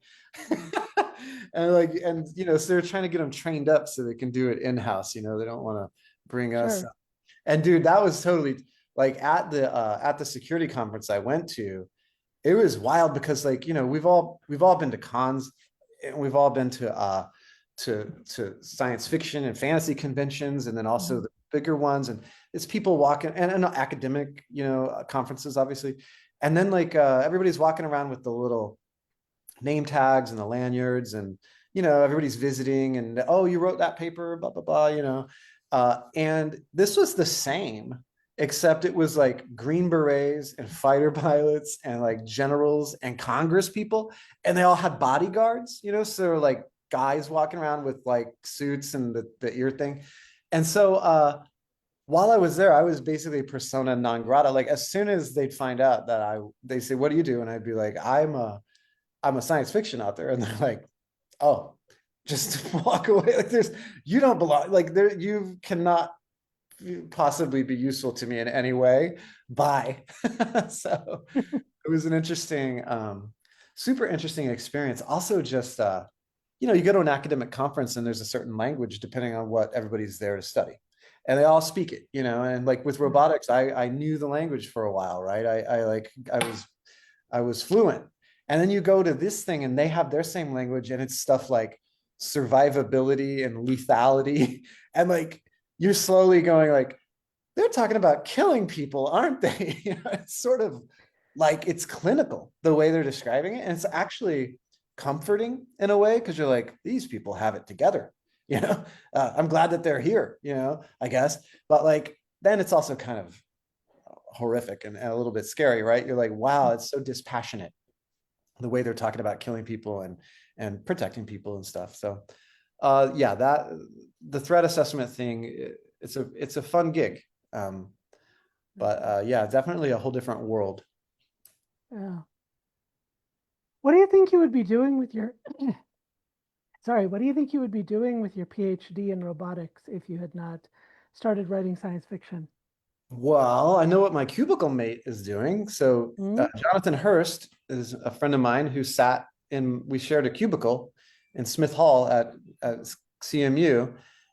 S2: So they're trying to get them trained up so they can do it in-house. They don't want to bring us.
S1: Sure.
S2: And dude, that was totally like at the security conference I went to. It was wild because we've all been to cons, and we've all been to science fiction and fantasy conventions, and then also
S1: Mhm.
S2: the bigger ones, and it's people walking and academic conferences obviously, and then like everybody's walking around with the little name tags and the lanyards, and everybody's visiting, and oh, you wrote that paper, blah blah blah, and this was the same, except it was like green berets and fighter pilots and like generals and congress people, and they all had bodyguards, so like guys walking around with like suits and the ear thing. And so while I was there, I was basically persona non grata. Like as soon as they'd find out that they say, what do you do? And I'd be like, I'm a science fiction author. And they're like, oh, just walk away. Like you don't belong. Like you cannot possibly be useful to me in any way. Bye. So it was an interesting, super interesting experience. Also just, you go to an academic conference and there's a certain language depending on what everybody's there to study. And they all speak it, and like with robotics, I knew the language for a while, right? I was fluent. And then you go to this thing and they have their same language, and it's stuff like survivability and lethality. And like you're slowly going like, they're talking about killing people, aren't they? It's sort of like it's clinical the way they're describing it. And it's actually comforting in a way because you're like, these people have it together. I'm glad that they're here, I guess. But like, then it's also kind of horrific and a little bit scary, right? You're like, wow, it's so dispassionate the way they're talking about killing people and protecting people and stuff. So yeah, that the threat assessment thing, it's a fun gig. But yeah, definitely a whole different world.
S1: Yeah. What do you think you would be doing with your sorry, what do you think you would be doing with your PhD in robotics if you had not started writing science fiction?
S2: Well, I know what my cubicle mate is doing. So
S1: Hmm.
S2: Jonathan Hurst is a friend of mine who we shared a cubicle in Smith Hall at CMU.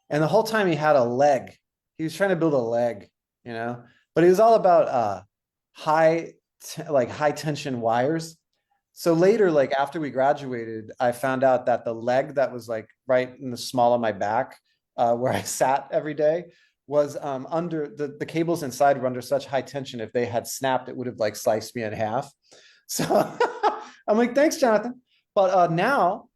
S2: And the whole time he had a leg. He was trying to build a leg, but he was all about high tension wires. So later, like after we graduated, I found out that the leg that was like right in the small of my back, where I sat every day, was under the cables inside were under such high tension. If they had snapped, it would have like sliced me in half. So I'm like, thanks, Jonathan. But now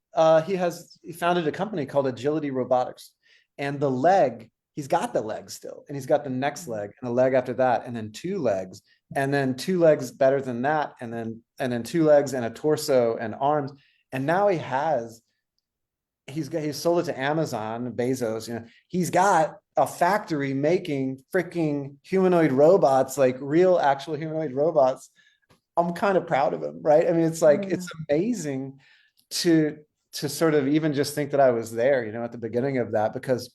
S2: he founded a company called Agility Robotics, and the leg, he's got the leg still, and he's got the next leg and a leg after that, and then two legs, and then two legs better than that, and then two legs and a torso and arms, and now he's sold it to Amazon, Bezos, he's got a factory making freaking humanoid robots, like real actual humanoid robots. I'm kind of proud of him, right? I mean, it's like, it's amazing to sort of even just think that I was there, at the beginning of that, because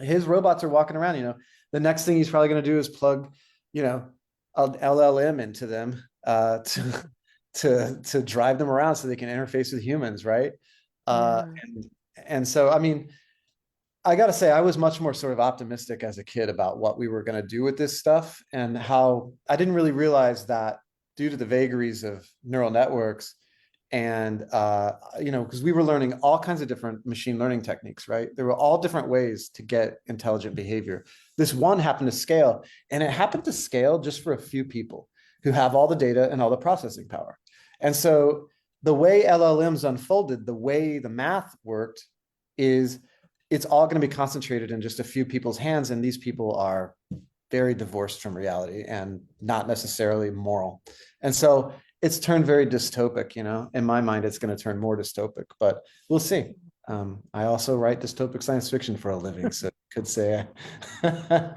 S2: his robots are walking around, the next thing he's probably going to do is plug, an LLM into them to drive them around so they can interface with humans, right? And so, I mean, I got to say, I was much more sort of optimistic as a kid about what we were going to do with this stuff, and how I didn't really realize that due to the vagaries of neural networks, and because we were learning all kinds of different machine learning techniques, right? There were all different ways to get intelligent behavior. This one happened to scale, and it happened to scale just for a few people who have all the data and all the processing power. And so the way LLMs unfolded, the way the math worked, is it's all going to be concentrated in just a few people's hands, and these people are very divorced from reality and not necessarily moral. And so it's turned very dystopic, in my mind. It's going to turn more dystopic, but we'll see. I also write dystopic science fiction for a living, so I could say yeah.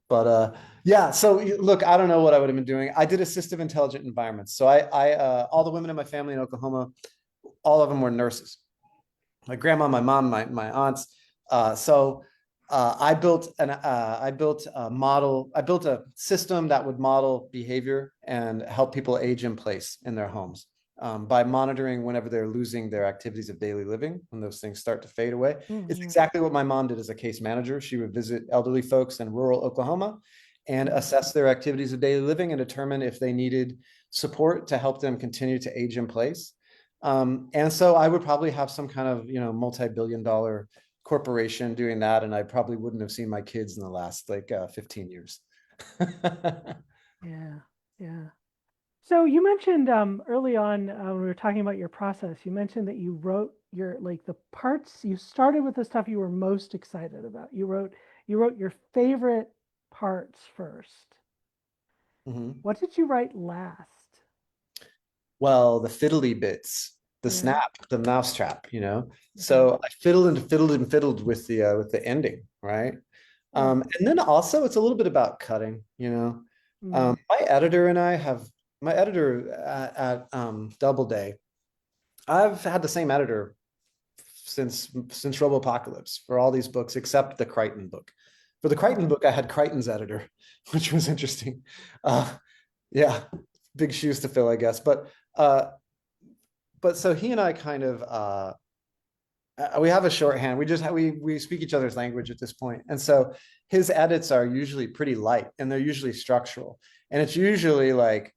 S2: But yeah, so look, I don't know what I would have been doing. I did assistive intelligent environments. So I all the women in my family in Oklahoma, all of them were nurses. My grandma, my mom, my aunts. I built a system that would model behavior and help people age in place in their homes, by monitoring whenever they're losing their activities of daily living, when those things start to fade away. It's exactly what my mom did as a case manager. She would visit elderly folks in rural Oklahoma and assess their activities of daily living and determine if they needed support to help them continue to age in place. And so I would probably have some kind of, multi-billion-dollar corporation doing that, and I probably wouldn't have seen my kids in the last 15 years.
S1: Yeah. So you mentioned early on, when we were talking about your process, you mentioned that you wrote the parts. You started with the stuff you were most excited about. You wrote your favorite parts first. What did you write last?
S2: Well, the fiddly bits, the snap, the mousetrap, So I fiddled with the ending, right? And then also it's a little bit about cutting, my editor and I have my editor at Doubleday. I've had the same editor since Robopocalypse for all these books except the Crichton book. For the Crichton book, I had Crichton's editor, which was interesting. Yeah, big shoes to fill, I guess. But so he and I kind of we have a shorthand. We speak each other's language at this point, and so his edits are usually pretty light, and they're usually structural, and it's usually like,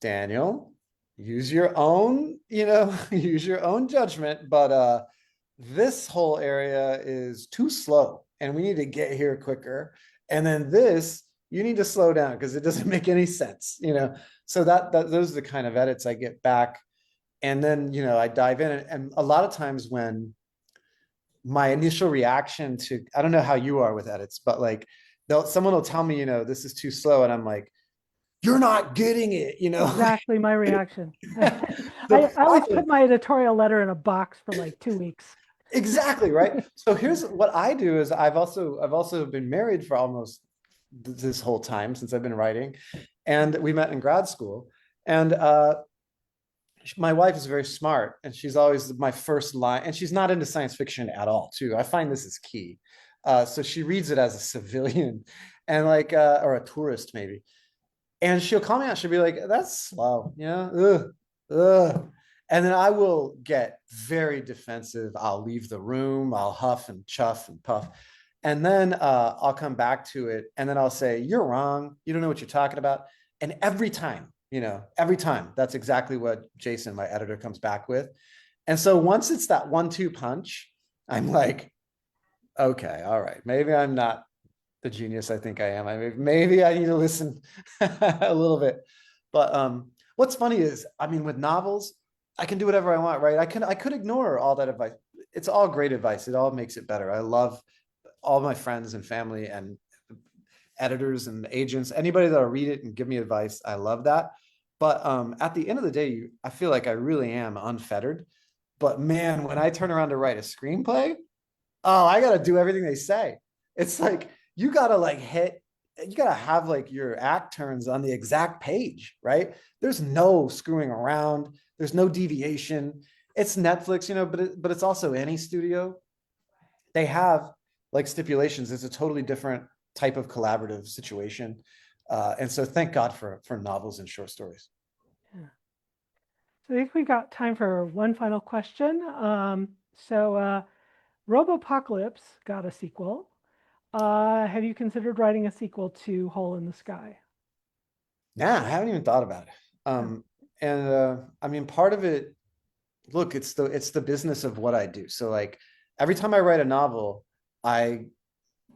S2: Daniel, use your own, use your own judgment, but this whole area is too slow, and we need to get here quicker, and then this, you need to slow down because it doesn't make any sense, So that those are the kind of edits I get back. And then, I dive in, and a lot of times when my initial reaction to, I don't know how you are with edits, but like someone will tell me, this is too slow. And I'm like, you're not getting it,
S1: Exactly my reaction. I always put my editorial letter in a box for like 2 weeks.
S2: Exactly, right? So here's what I do is I've also been married for almost this whole time since I've been writing. And we met in grad school. And my wife is very smart, and she's always my first line, and she's not into science fiction at all, too. I find this is key. So she reads it as a civilian and or a tourist maybe. And she'll call me out. She'll be like, that's slow. And then I will get very defensive. I'll leave the room. I'll huff and chuff and puff. And then I'll come back to it. And then I'll say, you're wrong. You don't know what you're talking about. And every time, that's exactly what Jason, my editor, comes back with. And so once it's that 1-2 punch, I'm like, okay, all right, maybe I'm not the genius I think I am. Maybe I need to listen a little bit. But what's funny is, with novels, I can do whatever I want, right? I could ignore all that advice. It's all great advice. It all makes it better. I love all my friends and family and editors and agents, anybody that'll read it and give me advice. I love that. But at the end of the day, I feel like I really am unfettered. But man, when I turn around to write a screenplay, oh, I got to do everything they say. It's like you got to you got to have like your act turns on the exact page, right? There's no screwing around. There's no deviation. It's Netflix, but it's also any studio. They have like stipulations. It's a totally different type of collaborative situation. And so thank God for novels and short stories.
S1: Yeah. So I think we got time for one final question. Robopocalypse got a sequel. Have you considered writing a sequel to Hole in the Sky?
S2: Yeah, I haven't even thought about it. I mean, part of it, look, it's the business of what I do. So like every time I write a novel, I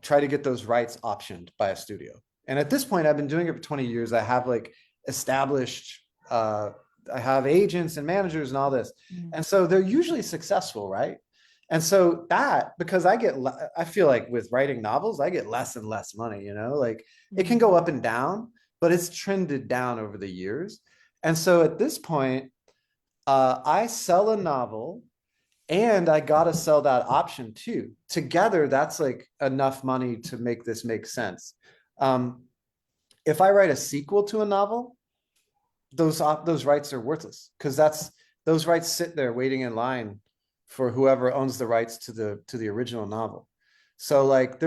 S2: try to get those rights optioned by a studio. And at this point, I've been doing it for 20 years. I have like established, I have agents and managers and all this. And so they're usually successful, right? And so because I feel like with writing novels, I get less and less money, like it can go up and down, but it's trended down over the years. And so at this point, I sell a novel and I got to sell that option too. Together, that's like enough money to make this make sense. If I write a sequel to a novel, those rights are worthless because those rights sit there waiting in line for whoever owns the rights to the original novel. So like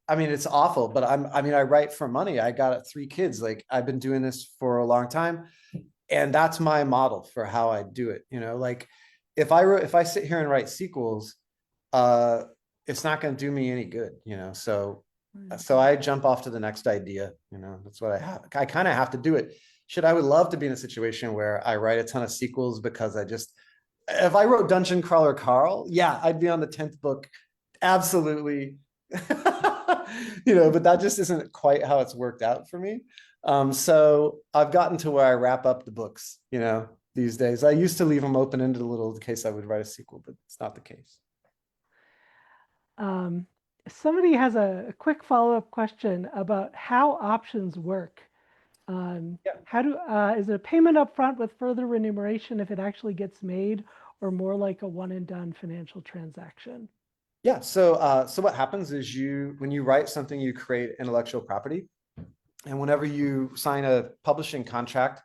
S2: I mean, it's awful, but I write for money. I got 3 kids. Like I've been doing this for a long time. And that's my model for how I do it. Like if I sit here and write sequels, it's not going to do me any good. So I jump off to the next idea. That's what I have. I kind of have to do it. I would love to be in a situation where I write a ton of sequels because if I wrote Dungeon Crawler Carl, yeah, I'd be on the 10th book. Absolutely. But that just isn't quite how it's worked out for me. So I've gotten to where I wrap up the books, these days. I used to leave them open-ended a little in case I would write a sequel, but it's not the case.
S1: Somebody has a quick follow-up question about how options work. Is it a payment up front with further remuneration if it actually gets made, or more like a one and done financial transaction?
S2: Yeah. So what happens is when you write something, you create intellectual property. And whenever you sign a publishing contract,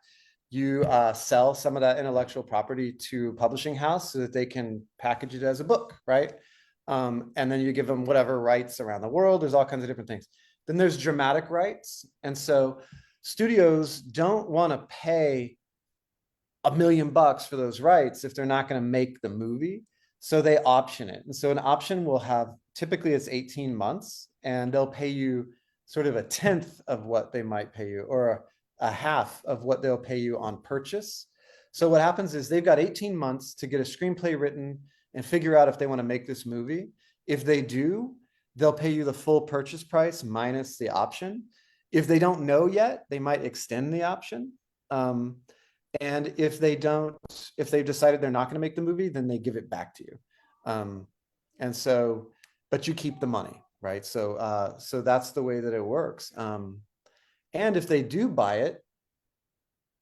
S2: you sell some of that intellectual property to a publishing house so that they can package it as a book, right? And then you give them whatever rights around the world. There's all kinds of different things. Then there's dramatic rights. And so studios don't want to pay $1 million for those rights if they're not going to make the movie. So they option it. And so an option will have, typically it's 18 months, and they'll pay you sort of a 10th of what they might pay you, or a half of what they'll pay you on purchase. So what happens is they've got 18 months to get a screenplay written and figure out if they want to make this movie. If they do, they'll pay you the full purchase price minus the option. If they don't know yet, they might extend the option. And if they've decided they're not going to make the movie, then they give it back to you. But you keep the money, right? So that's the way that it works. And if they do buy it,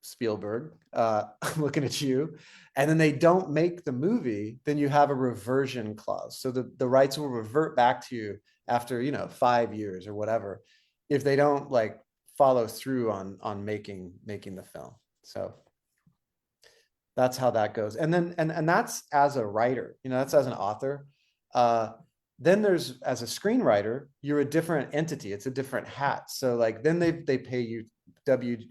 S2: Spielberg, I'm looking at you, and then they don't make the movie, then you have a reversion clause. So the rights will revert back to you after 5 years or whatever, if they don't like follow through on making the film. So that's how that goes. And then and that's as a writer, that's as an author. Then there's, as a screenwriter, you're a different entity. It's a different hat. So like then they pay you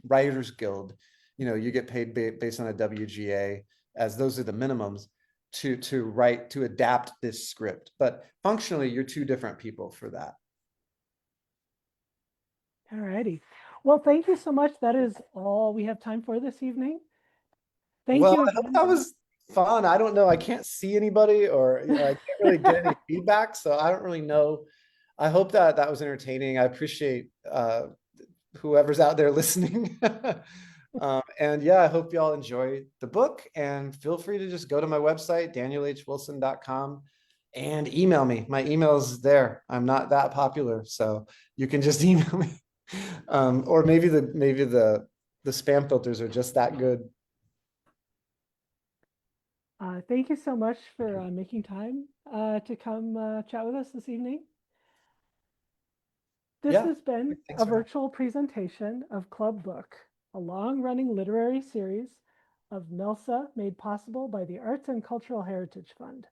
S2: Writers Guild. You get paid based on a WGA, as those are the minimums to adapt this script. But functionally, you're 2 different people for that.
S1: All righty. Well, thank you so much. That is all we have time for this evening. Thank you
S2: I hope
S1: again.
S2: that was fun. I don't know. I can't see anybody, or I can't really get any feedback, so I don't really know. I hope that was entertaining. I appreciate whoever's out there listening. And yeah, I hope y'all enjoy the book, and feel free to just go to my website, danielhwilson.com, and email me. My email is there. I'm not that popular, so you can just email me. Or maybe the spam filters are just that good.
S1: Thank you so much for making time to come chat with us this evening. This
S2: Yeah,
S1: has been
S2: thanks
S1: a
S2: for having me.
S1: virtual presentation of Club Book, a long-running literary series of MELSA made possible by the Arts and Cultural Heritage Fund.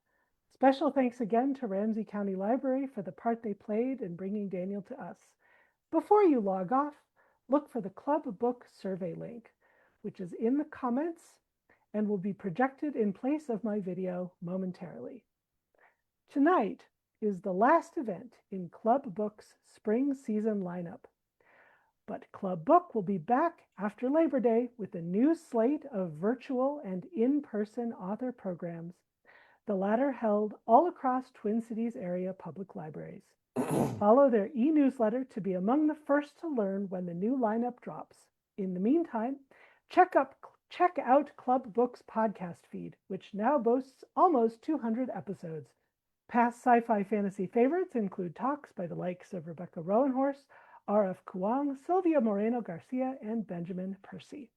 S1: Special thanks again to Ramsey County Library for the part they played in bringing Daniel to us. Before you log off, look for the Club Book survey link, which is in the comments and will be projected in place of my video momentarily. Tonight is the last event in Club Book's spring season lineup. But Club Book will be back after Labor Day with a new slate of virtual and in-person author programs, the latter held all across Twin Cities area public libraries. Follow their e-newsletter to be among the first to learn when the new lineup drops. In the meantime, check out Club Book's podcast feed, which now boasts almost 200 episodes. Past sci-fi fantasy favorites include talks by the likes of Rebecca Roanhorse, R.F. Kuang, Sylvia Moreno Garcia, and Benjamin Percy.